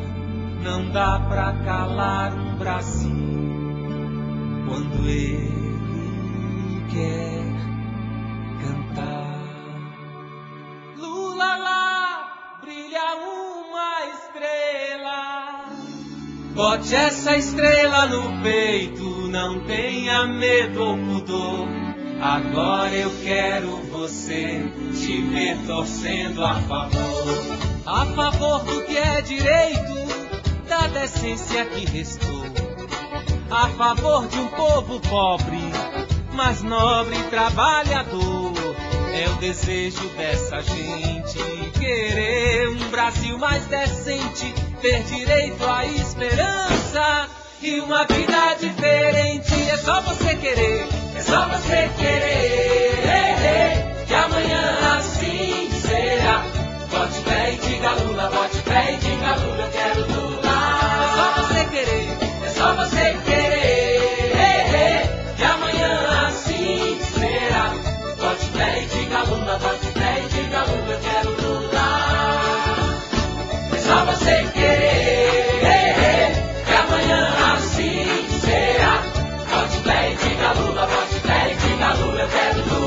não dá pra calar um Brasil quando ele quer cantar. Lula lá, brilha uma estrela, bote essa estrela no peito, não tenha medo ou pudor. Agora eu quero você te ver torcendo a favor do que é direito, da decência que restou, a favor de um povo pobre, mas nobre e trabalhador. É o desejo dessa gente querer um Brasil mais decente, ter direito à esperança e uma vida diferente. É só você querer, é só você querer, que amanhã assim será. Bote pé e diga Lula, bote pé e diga Lula, eu quero Lula. É só você querer, é só você querer, que amanhã assim será. Bote pé e diga Lula, bote pé e diga Lula, eu quero Lula. É só você querer, que amanhã assim será. Bote pé e diga Lula, bote pé e diga Lula, eu quero Lula.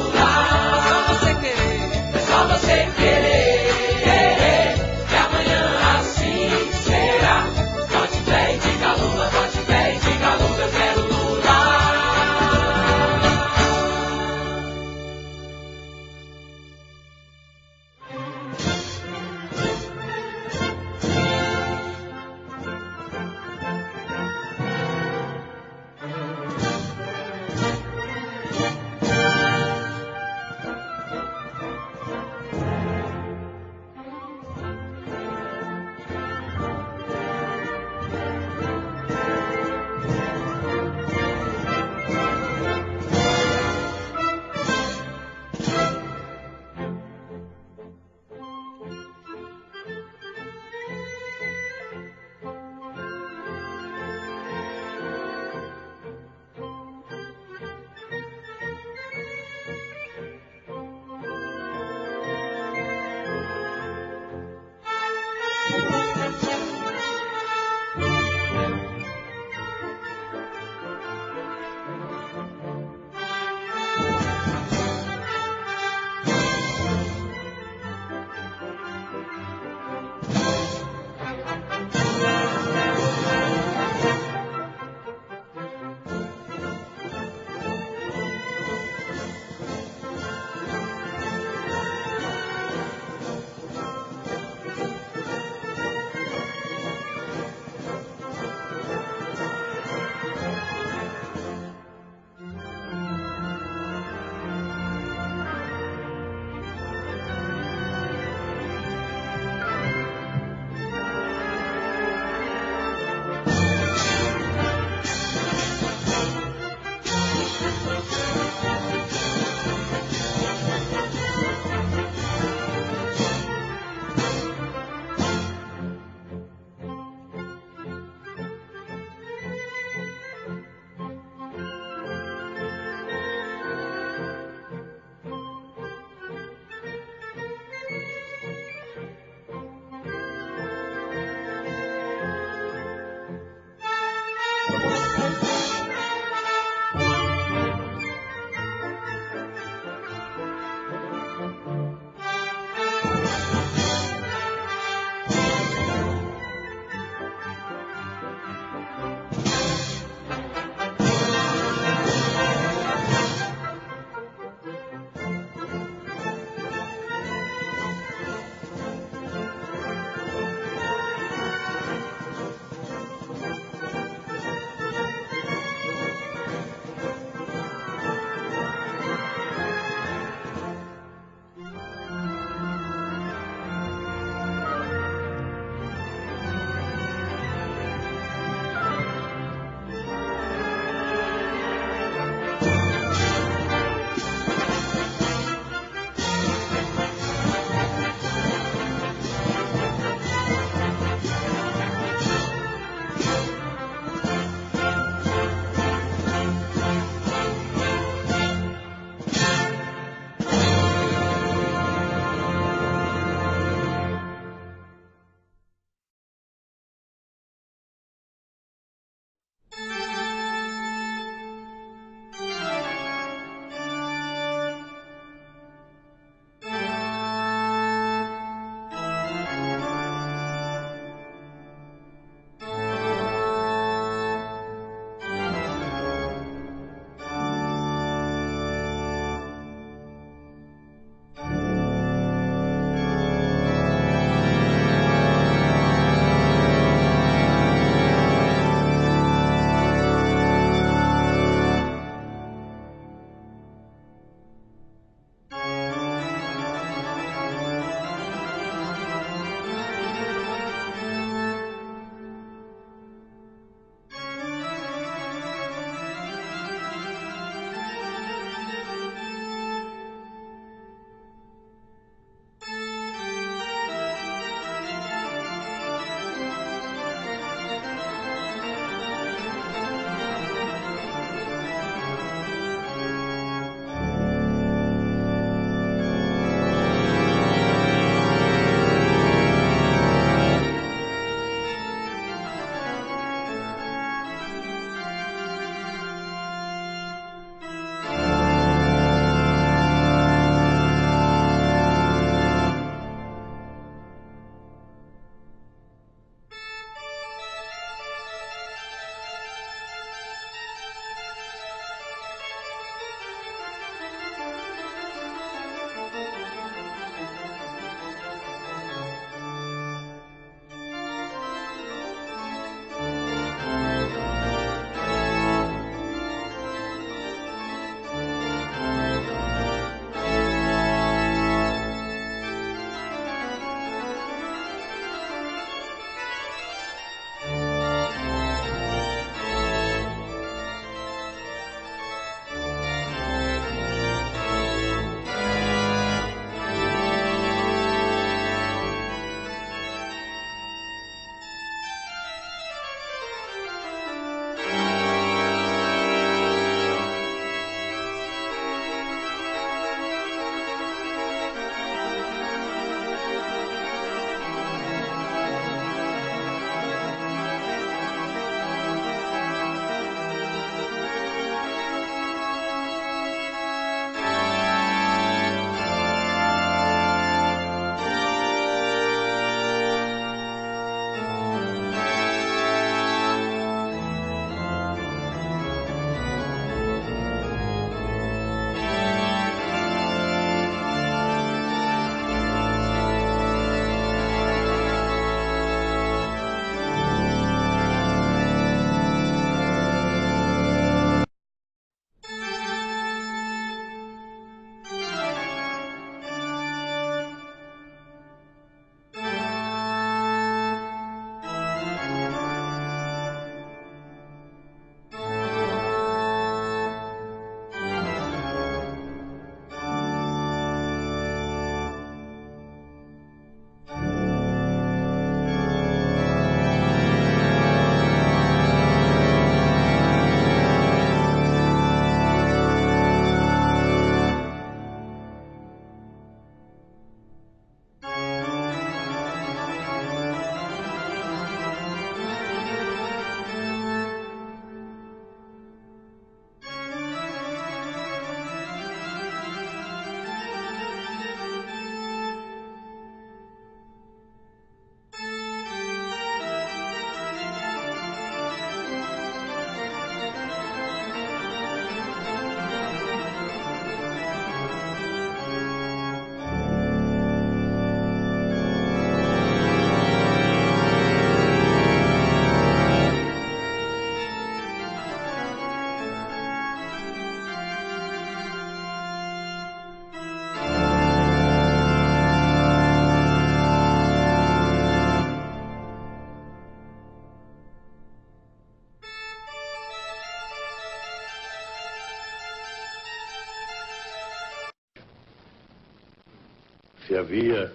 Se havia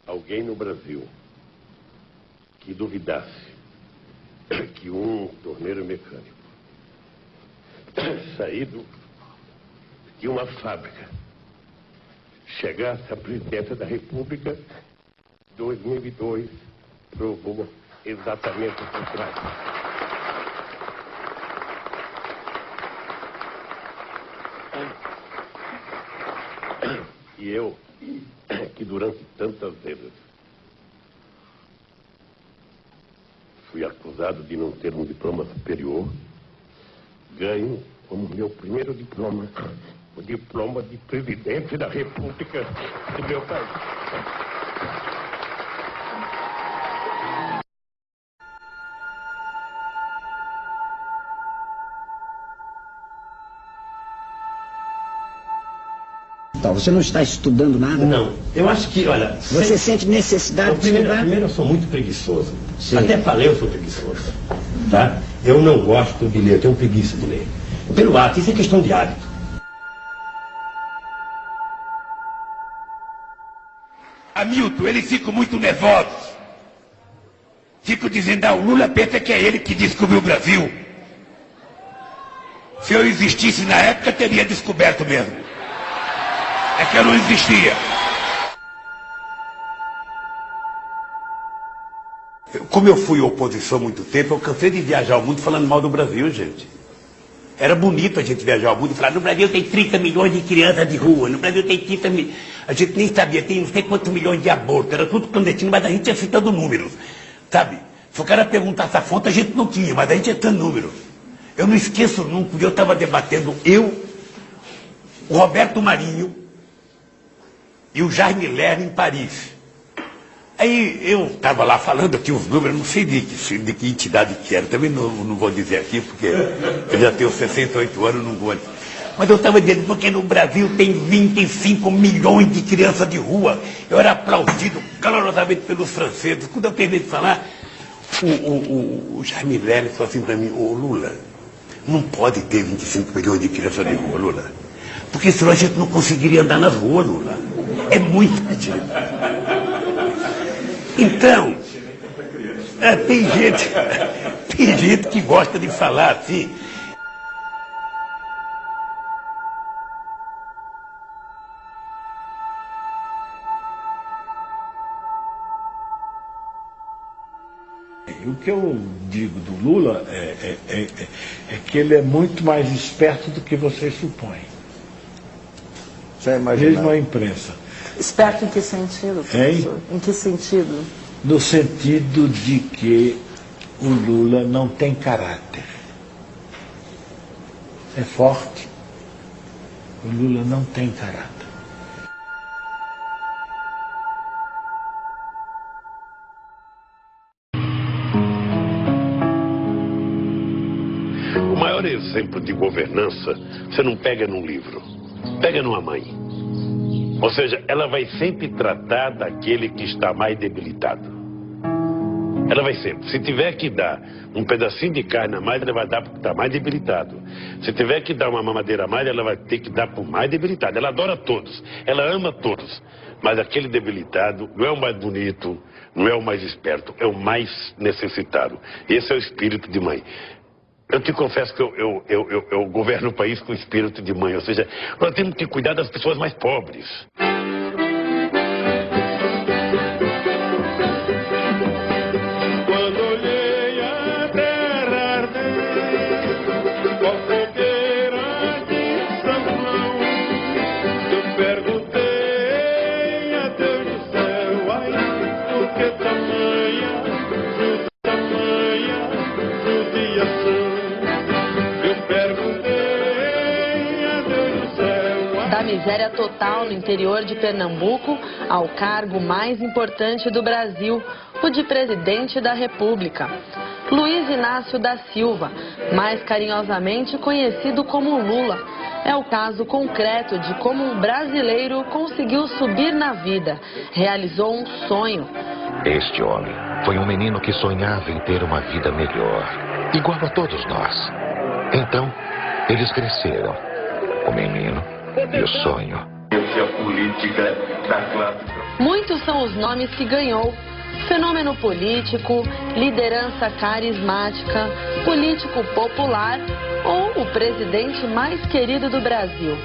alguém no Brasil que duvidasse que um torneiro mecânico saído de uma fábrica chegasse à presidência da República, 2002 provou exatamente o contrário. E eu, que durante tantas vezes fui acusado de não ter um diploma superior, ganho como meu primeiro diploma o diploma de presidente da República do meu país. Você não está estudando nada? Não. Eu acho que, olha... Você sente necessidade de estudar? Primeiro, eu sou muito preguiçoso. Sim. Até para ler eu sou preguiçoso. Tá? Eu não gosto de ler, eu tenho preguiça de ler. Pelo ato, isso é questão de hábito. Hamilton, eles ficam muito nervosos. Ficam dizendo, o Lula pensa que é ele que descobriu o Brasil. Se eu existisse na época, teria descoberto mesmo. É que eu não existia. Como eu fui oposição há muito tempo, eu cansei de viajar ao mundo falando mal do Brasil, gente. Era bonito a gente viajar ao mundo e falar, no Brasil tem 30 milhões de crianças de rua, no Brasil tem 30 milhões... A gente nem sabia, tem não sei quantos milhões de abortos, era tudo clandestino, mas a gente ia citando números, sabe? Se o cara perguntasse a fonte, a gente não tinha, mas a gente ia citando números. Eu não esqueço nunca, eu estava debatendo, o Roberto Marinho e o Jaime Lerner em Paris. Aí eu estava lá falando aqui os números, não sei de que entidade que era, também não vou dizer aqui, porque eu já tenho 68 anos, não vou. Mas eu estava dizendo, porque no Brasil tem 25 milhões de crianças de rua. Eu era aplaudido calorosamente pelos franceses. Quando eu terminei de falar, o Jaime Lerner falou assim para mim, ô Lula, não pode ter 25 milhões de crianças de rua, Lula. Porque senão a gente não conseguiria andar nas ruas, Lula. É muito gente. Então, tem gente que gosta de falar assim. O que eu digo do Lula é que ele é muito mais esperto do que vocês supõem. Mesmo a imprensa. Esperto em que sentido, professor? Em que sentido? No sentido de que o Lula não tem caráter. É forte. O Lula não tem caráter. O maior exemplo de governança você não pega num livro, pega numa mãe. Ou seja, ela vai sempre tratar daquele que está mais debilitado. Ela vai sempre. Se tiver que dar um pedacinho de carne a mais, ela vai dar porque está mais debilitado. Se tiver que dar uma mamadeira a mais, ela vai ter que dar para o mais debilitado. Ela adora todos, ela ama todos. Mas aquele debilitado não é o mais bonito, não é o mais esperto, é o mais necessitado. Esse é o espírito de mãe. Eu te confesso que eu governo o país com espírito de mãe, ou seja, nós temos que cuidar das pessoas mais pobres. Quando olhei a terra arder, qual fogueira de São João, eu perguntei a Deus do céu, ai, por que tamanha judiação? Da miséria total no interior de Pernambuco ao cargo mais importante do Brasil, o de presidente da República. Luiz Inácio da Silva, mais carinhosamente conhecido como Lula, é o caso concreto de como um brasileiro conseguiu subir na vida, realizou um sonho. Este homem foi um menino que sonhava em ter uma vida melhor, igual a todos nós. Então, eles cresceram. O menino e o sonho. A política da classe. Muitos são os nomes que ganhou. Fenômeno político, liderança carismática, político popular ou o presidente mais querido do Brasil.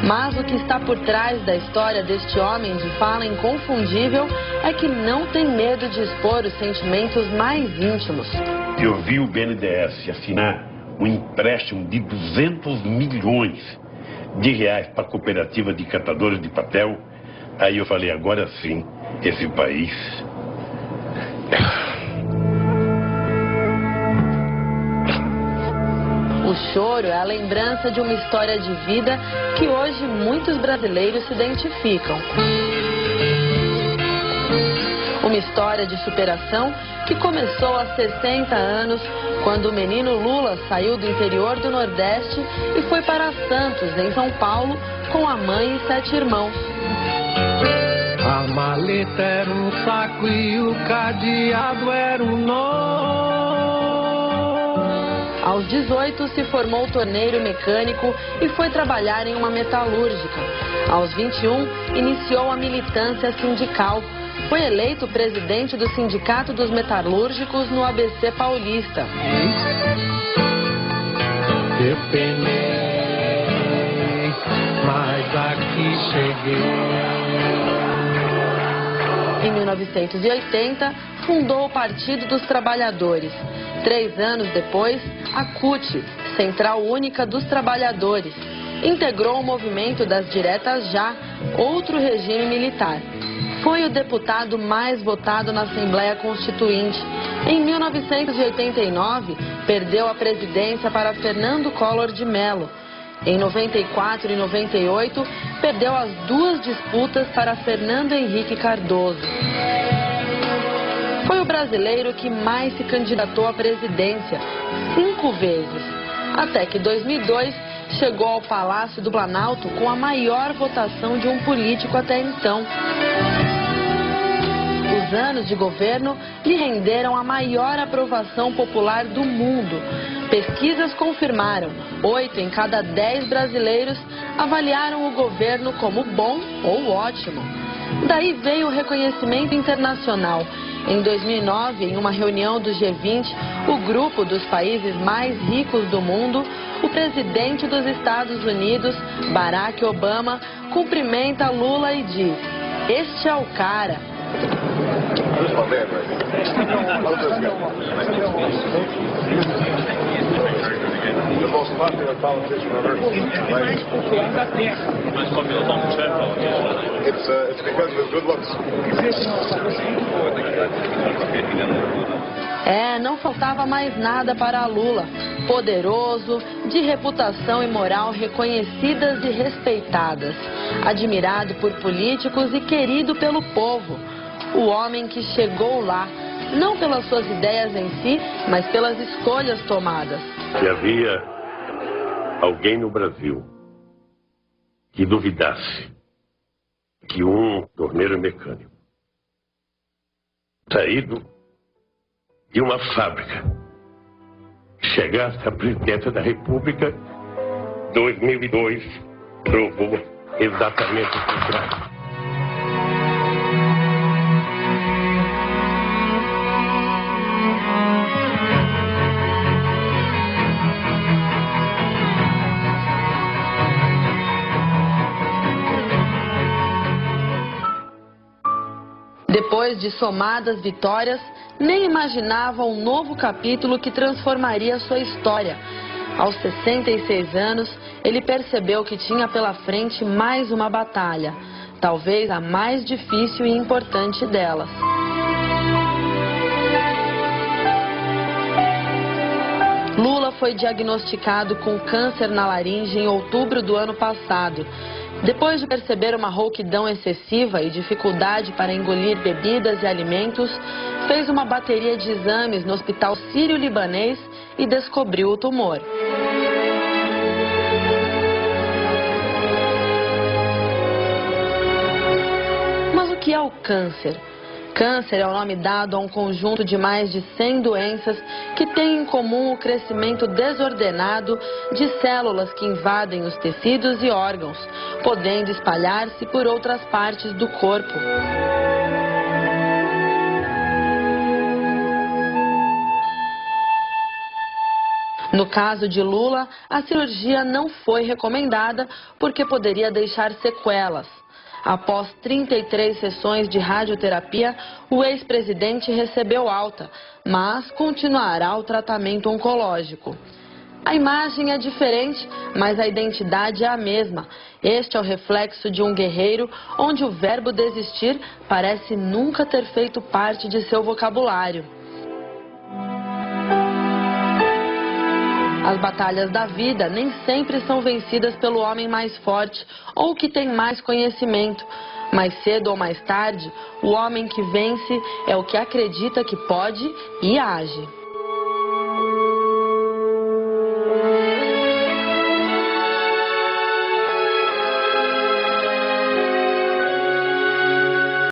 Mas o que está por trás da história deste homem de fala inconfundível é que não tem medo de expor os sentimentos mais íntimos. Eu vi o BNDES assinar um empréstimo de 200 milhões de reais para a cooperativa de catadores de papel. Aí eu falei, agora sim, esse país... O choro é a lembrança de uma história de vida que hoje muitos brasileiros se identificam. Uma história de superação que começou há 60 anos, quando o menino Lula saiu do interior do Nordeste e foi para Santos, em São Paulo, com a mãe e 7 irmãos. A maleta era um saco e o cadeado era um nó. Aos 18, se formou torneiro mecânico e foi trabalhar em uma metalúrgica. Aos 21, iniciou a militância sindical. Foi eleito presidente do Sindicato dos Metalúrgicos no ABC Paulista. Eu penei, mas aqui cheguei. Em 1980, fundou o Partido dos Trabalhadores. 3 anos depois, a CUT, Central Única dos Trabalhadores. Integrou o movimento das Diretas Já, outro regime militar. Foi o deputado mais votado na Assembleia Constituinte. Em 1989, perdeu a presidência para Fernando Collor de Mello. Em 94 e 98, perdeu as 2 disputas para Fernando Henrique Cardoso. Foi o brasileiro que mais se candidatou à presidência, 5 vezes. Até que em 2002, chegou ao Palácio do Planalto com a maior votação de um político até então. Os anos de governo lhe renderam a maior aprovação popular do mundo. Pesquisas confirmaram, 8 em cada 10 brasileiros avaliaram o governo como bom ou ótimo. Daí veio o reconhecimento internacional. Em 2009, em uma reunião do G20, o grupo dos países mais ricos do mundo, o presidente dos Estados Unidos, Barack Obama, cumprimenta Lula e diz: "Este é o cara." Não faltava mais nada para Lula. Poderoso, de reputação e moral reconhecidas e respeitadas. Admirado por políticos e querido pelo povo. O homem que chegou lá, não pelas suas ideias em si, mas pelas escolhas tomadas. Se havia alguém no Brasil que duvidasse que um torneiro mecânico saído de uma fábrica chegasse à presidência da República, 2002 provou exatamente o contrário. Depois de somadas vitórias, nem imaginava um novo capítulo que transformaria sua história. Aos 66 anos, ele percebeu que tinha pela frente mais uma batalha, talvez a mais difícil e importante delas. Lula foi diagnosticado com câncer na laringe em outubro do ano passado. Depois de perceber uma rouquidão excessiva e dificuldade para engolir bebidas e alimentos, fez uma bateria de exames no Hospital Sírio-Libanês e descobriu o tumor. Mas o que é o câncer? Câncer é o nome dado a um conjunto de mais de 100 doenças que têm em comum o crescimento desordenado de células que invadem os tecidos e órgãos, podendo espalhar-se por outras partes do corpo. No caso de Lula, a cirurgia não foi recomendada porque poderia deixar sequelas. Após 33 sessões de radioterapia, o ex-presidente recebeu alta, mas continuará o tratamento oncológico. A imagem é diferente, mas a identidade é a mesma. Este é o reflexo de um guerreiro onde o verbo desistir parece nunca ter feito parte de seu vocabulário. As batalhas da vida nem sempre são vencidas pelo homem mais forte ou que tem mais conhecimento. Mais cedo ou mais tarde, o homem que vence é o que acredita que pode e age.